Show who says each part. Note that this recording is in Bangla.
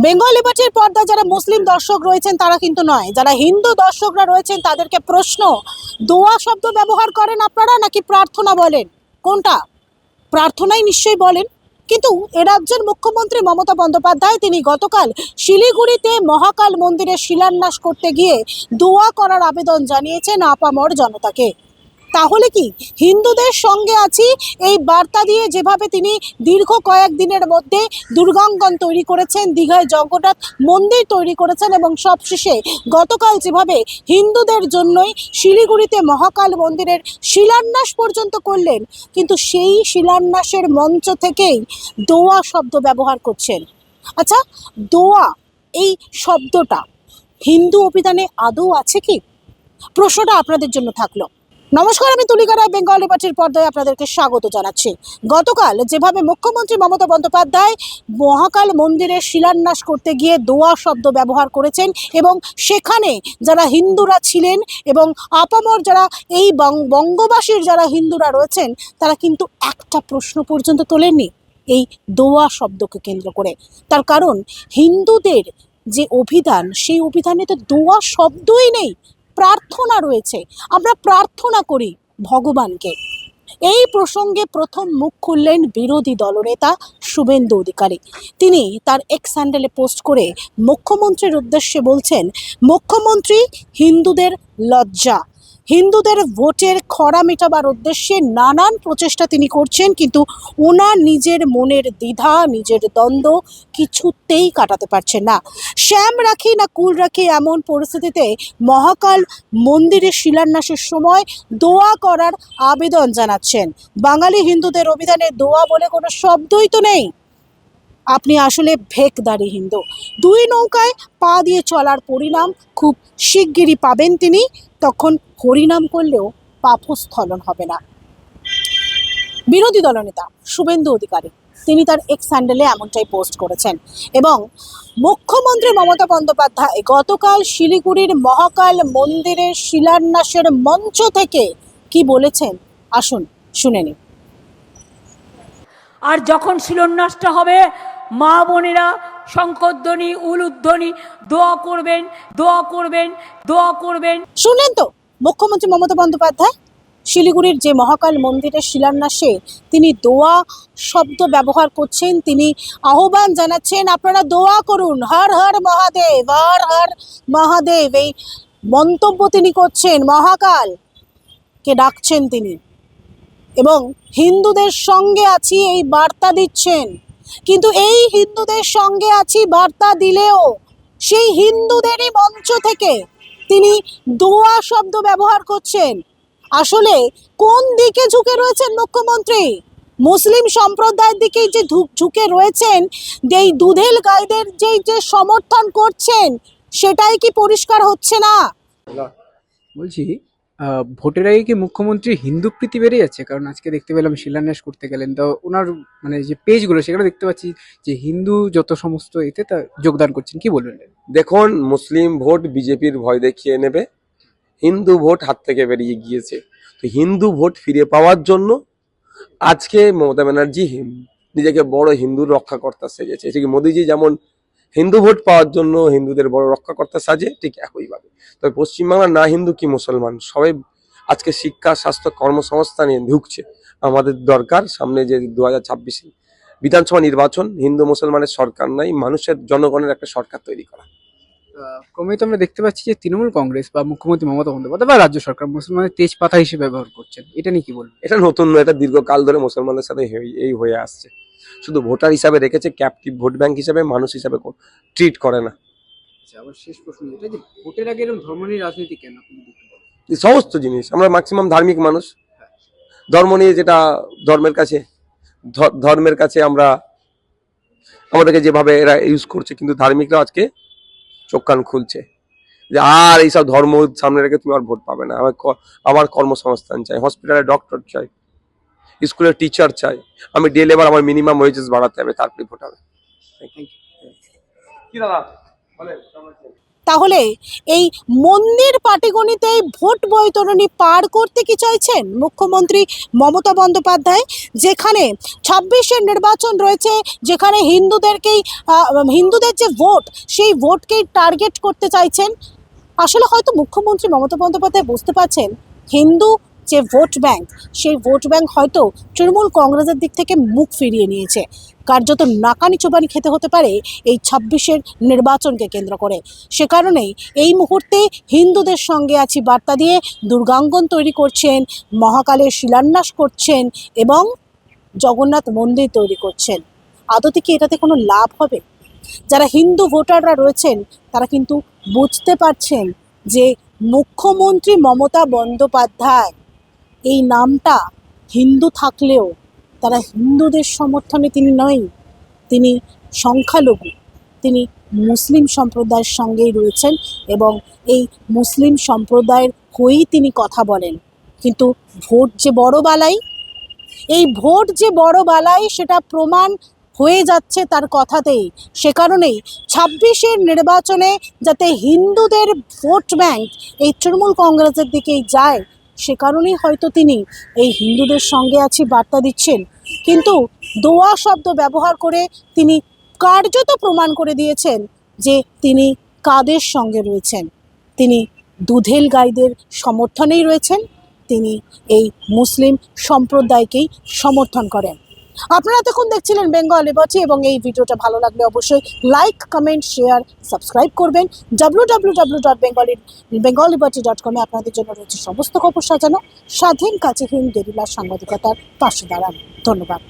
Speaker 1: বেঙ্গল লিবার্টির পর্দায় যারা মুসলিম দর্শক রয়েছেন তারা কিন্তু নয়, যারা হিন্দু দর্শকরা রয়েছেন তাদেরকে প্রশ্ন, দোয়া শব্দ ব্যবহার করেন আপনারা নাকি প্রার্থনা বলেন? কোনটা? প্রার্থনাই নিশ্চয়ই বলেন। কিন্তু এ রাজ্যের মুখ্যমন্ত্রী মমতা বন্দ্যোপাধ্যায় তিনি গতকাল শিলিগুড়িতে মহাকাল মন্দিরের শিলান্যাস করতে গিয়ে দোয়া করার আবেদন জানিয়েছেন আপামর জনতাকে। তাহলে কি হিন্দুদের সঙ্গে আছি এই বার্তা দিয়ে যেভাবে তিনি দীর্ঘ কয়েকদিনের মধ্যে দুর্গাঙ্গন তৈরি করেছেন, দীঘায় জগন্নাথ মন্দির তৈরি করেছেন এবং সবশেষে গতকাল যেভাবে হিন্দুদের জন্যই শিলিগুড়িতে মহাকাল মন্দিরের শিলান্যাস পর্যন্ত করলেন, কিন্তু সেই শিলান্যাসের মঞ্চ থেকেই দোয়া শব্দ ব্যবহার করছেন। আচ্ছা, দোয়া এই শব্দটা হিন্দু অভিধানে আদৌ আছে কি? প্রশ্নটা আপনাদের জন্য থাকলো। নমস্কার, আমি তুলিকা রায়, বেঙ্গল লিবার্টির পর্দায় আপনাদেরকে স্বাগত জানাচ্ছি। গতকাল যেভাবে মুখ্যমন্ত্রী মমতা বন্দ্যোপাধ্যায় মহাকাল মন্দিরের শিলান্যাস করতে গিয়ে দোয়া শব্দ ব্যবহার করেছেন এবং সেখানে যারা হিন্দুরা ছিলেন এবং আপামর যারা এই বঙ্গবাসীর যারা হিন্দুরা রয়েছেন তারা কিন্তু একটা প্রশ্ন পর্যন্ত তোলেননি এই দোয়া শব্দকে কেন্দ্র করে। তার কারণ হিন্দুদের যে অভিধান, সেই অভিধানে তো দোয়া শব্দই নেই, প্রার্থনা রয়েছে। আমরা প্রার্থনা করি ভগবানকে। এই প্রসঙ্গে প্রথম মুখ খুললেন বিরোধী দলনেতা শুভেন্দু অধিকারী। তিনি তার এক্স হ্যান্ডেলে পোস্ট করে মুখ্যমন্ত্রীর উদ্দেশ্যে বলছেন, মুখ্যমন্ত্রী, হিন্দুদের লজ্জা, হিন্দুদের ভোটের খরা মেটাবার উদ্দেশ্যে নানান প্রচেষ্টা তিনি করছেন, কিন্তু ওনার নিজের মনের দ্বিধা, নিজের দ্বন্দ্ব কিছুতেই কাটাতে পারছেন না। শ্যাম রাখি না কুল রাখি এমন পরিস্থিতিতে মহাকাল মন্দিরের শিলান্যাসের সময় দোয়া করার আবেদন জানাচ্ছেন। বাঙালি হিন্দুদের অভিধানে দোয়া বলে কোনো শব্দই তো নেই। আপনি আসলে ভেকদারি হিন্দু। দুই নৌকায় পা দিয়ে চলার পরিণাম খুব শিগগিরই পাবেন তিনি, তখন হরিনাম করলেও পাপস্খলন হবে না। বিরোধী দলনেতা শুভেন্দু অধিকারী তিনি তার এক্স হ্যান্ডেলে এমনটাই পোস্ট করেছেন এবং মুখ্যমন্ত্রী মমতা বন্দ্যোপাধ্যায় গতকাল শিলিগুড়ির মহাকাল মন্দিরের শিলান্যাসের মঞ্চ থেকে কি বলেছেন আসুন শুনে নিন।
Speaker 2: আর যখন শিলান্যাসটা হবে, মা বোনেরা শঙ্করধ্বনি, উলুধ্বনি, দোয়া করবেন, দোয়া করবেন, দোয়া করবেন।
Speaker 1: শুনলেন তো মুখ্যমন্ত্রী মমতা বন্দ্যোপাধ্যায় শিলিগুড়ির যে মহাকাল মন্দিরের শিলান্যাসে তিনি দোয়া শব্দ ব্যবহার করছেন। তিনি আহ্বান জানাচ্ছেন, আপনারা দোয়া করুন, হর হর মহাদেব, হর হর মহাদেব। এই মন্তব্য তিনি করছেন, মহাকালকে ডাকছেন তিনি এবং হিন্দুদের সঙ্গে আছি এই বার্তা দিচ্ছেন। কিন্তু এই হিন্দুদের সঙ্গে আছি বার্তা দিলেও সেই হিন্দুদেরই মঞ্চ থেকে তিনি দোয়া শব্দ ব্যবহার করছেন। আসলে কোন দিকে ঝুঁকে রয়েছেন মুখ্যমন্ত্রী? মুসলিম সম্প্রদায়ের দিকেই যে ঝুঁকে রয়েছেন, যেই দুধেল গাইদের যে সমর্থন করছেন, সেটাই কি পরিষ্কার হচ্ছে না?
Speaker 3: বলছি ভোটের আগে কি মুখ্যমন্ত্রী হিন্দু প্রীতি বেড়ে যাচ্ছে? কারণ আজকে দেখতে পেলাম শিলান্যাস করতে গেলেন, তো ওনার মানে যে পেজগুলো সেখানে দেখতে পাচ্ছি যে হিন্দু যত সমস্ত এতে তা যোগদান করছেন, কি বলবেন?
Speaker 4: দেখুন, মুসলিম ভোট বিজেপির ভয় দেখিয়ে নেবে, হিন্দু ভোট হাত থেকে বেরিয়ে গিয়েছে। তো হিন্দু ভোট ফিরে পাওয়ার জন্য আজকে মমতা ব্যানার্জি নিজেকে বড় হিন্দুর রক্ষাকর্তা সেজেছে। ঠিক মোদীজি যেমন হিন্দু ভোট পাওয়ার জন্য হিন্দুদের বড় রক্ষাকর্তা সাজে, ঠিক একইভাবে তবে পশ্চিমবাংলার না হিন্দু কি মুসলমান সবাই আজকে শিক্ষা, স্বাস্থ্য, কর্মসংস্থান নিয়ে ঢুকছে। আমাদের দরকার সামনে যে 2026 বিধানসভা নির্বাচন, হিন্দু মুসলমানের সরকার নাই, মানুষের জনগণের একটা সরকার তৈরি করা।
Speaker 3: ক্রমেই আমরা দেখতে পাচ্ছি যে তৃণমূল কংগ্রেস বা মুখ্যমন্ত্রী মমতা বন্দ্যোপাধ্যায় বা রাজ্য সরকার মুসলমানের তেজপাতা হিসেবে ব্যবহার করছেন, এটা নিয়ে কি বলবেন?
Speaker 4: এটা নতুন নয়, এটা দীর্ঘকাল ধরে মুসলমানদের সাথে এই হয়ে আসছে। শুধু ভোটার হিসাবে রেখেছে, ক্যাপটিভ ভোট ব্যাংক হিসাবে, মানুষ হিসাবে ট্রিট করে না।
Speaker 3: আবার শেষ প্রশ্ন, এটা যে ভোটের আগে এরকম ধর্ম নিয়ে রাজনীতি কেন?
Speaker 4: এই সমস্ত জিনিস, আমরা ম্যাক্সিমাম ধার্মিক মানুষ, ধর্ম নিয়ে যেটা ধর্মের কাছে আমরা আমাদেরকে যেভাবে এরা ইউজ করছে, কিন্তু ধার্মিকরা আজকে চোখ কান খুলছে যে আর এইসব ধর্ম সামনে রেখে তুমি আর ভোট পাবে না। আমার কর্মসংস্থান চাই, হসপিটালে ডক্টর চাই, স্কুলের টিচার চাই, আমি ডে লেবার, আমার মিনিমাম ওয়েজেস বাড়াতে হবে, তারপরে ভোট হবে।
Speaker 1: তাহলে এই মন্দির পাটিগণিতে ভোট বৈতরণী পার করতে কি চাইছেন মুখ্যমন্ত্রী মমতা বন্দ্যোপাধ্যায়, যেখানে 26-এর নির্বাচন রয়েছে, যেখানে হিন্দুদের যে ভোট সেই ভোটকেই টার্গেট করতে চাইছেন। আসলে হয়তো মুখ্যমন্ত্রী মমতা বন্দ্যোপাধ্যায় বুঝতে পারছেন হিন্দু যে ভোট ব্যাংক, সেই ভোট ব্যাংক হয়তো তৃণমূল কংগ্রেসের দিক থেকে মুখ ফিরিয়ে নিয়েছে। কার্যত নাকানি চোবানি খেতে হতে পারে এই 26-এর নির্বাচনকে কেন্দ্র করে। সে কারণেই এই মুহূর্তে হিন্দুদের সঙ্গে আছি বার্তা দিয়ে দুর্গাঙ্গন তৈরি করছেন, মহাকালের শিলান্যাস করছেন এবং জগন্নাথ মন্দির তৈরি করছেন। আদতে কি এটাতে কোনো লাভ হবে? যারা হিন্দু ভোটাররা রয়েছেন তারা কিন্তু বুঝতে পারছেন যে মুখ্যমন্ত্রী মমতা বন্দ্যোপাধ্যায় এই নামটা হিন্দু থাকলেও তারা হিন্দুদের সমর্থনে তিনি নয়, তিনি সংখ্যালঘু, তিনি মুসলিম সম্প্রদায়ের সঙ্গেই রয়েছেন এবং এই মুসলিম সম্প্রদায়ের হয়েই তিনি কথা বলেন। কিন্তু ভোট যে বড় বালাই, এই ভোট যে বড় বালাই সেটা প্রমাণ হয়ে যাচ্ছে তার কথাতেই। সে কারণেই 26-এর নির্বাচনে যাতে হিন্দুদের ভোট ব্যাংক এই তৃণমূল কংগ্রেসের দিকেই যায়, সে কারণেই হয়তো তিনি এই হিন্দুদের সঙ্গে আছি বার্তা দিচ্ছেন। কিন্তু দোয়া শব্দ ব্যবহার করে তিনি কার্যত প্রমাণ করে দিয়েছেন যে তিনি কাদের সঙ্গে রয়েছেন। তিনি দুধেল গাইদের সমর্থনেই রয়েছেন, তিনি এই মুসলিম সম্প্রদায়কেই সমর্থন করেন। আপনারা তখন দেখছিলেন বেঙ্গল লিবার্টি এবং এই ভিডিওটা ভালো লাগলে অবশ্যই লাইক, কমেন্ট, শেয়ার, সাবস্ক্রাইব করবেন। www.bengalliberty.com এ আপনাদের জন্য রয়েছে সমস্ত খবর সাজানো। স্বাধীন কাছেহীন গেরিলা সাংবাদিকতার পাশে দাঁড়ান। ধন্যবাদ।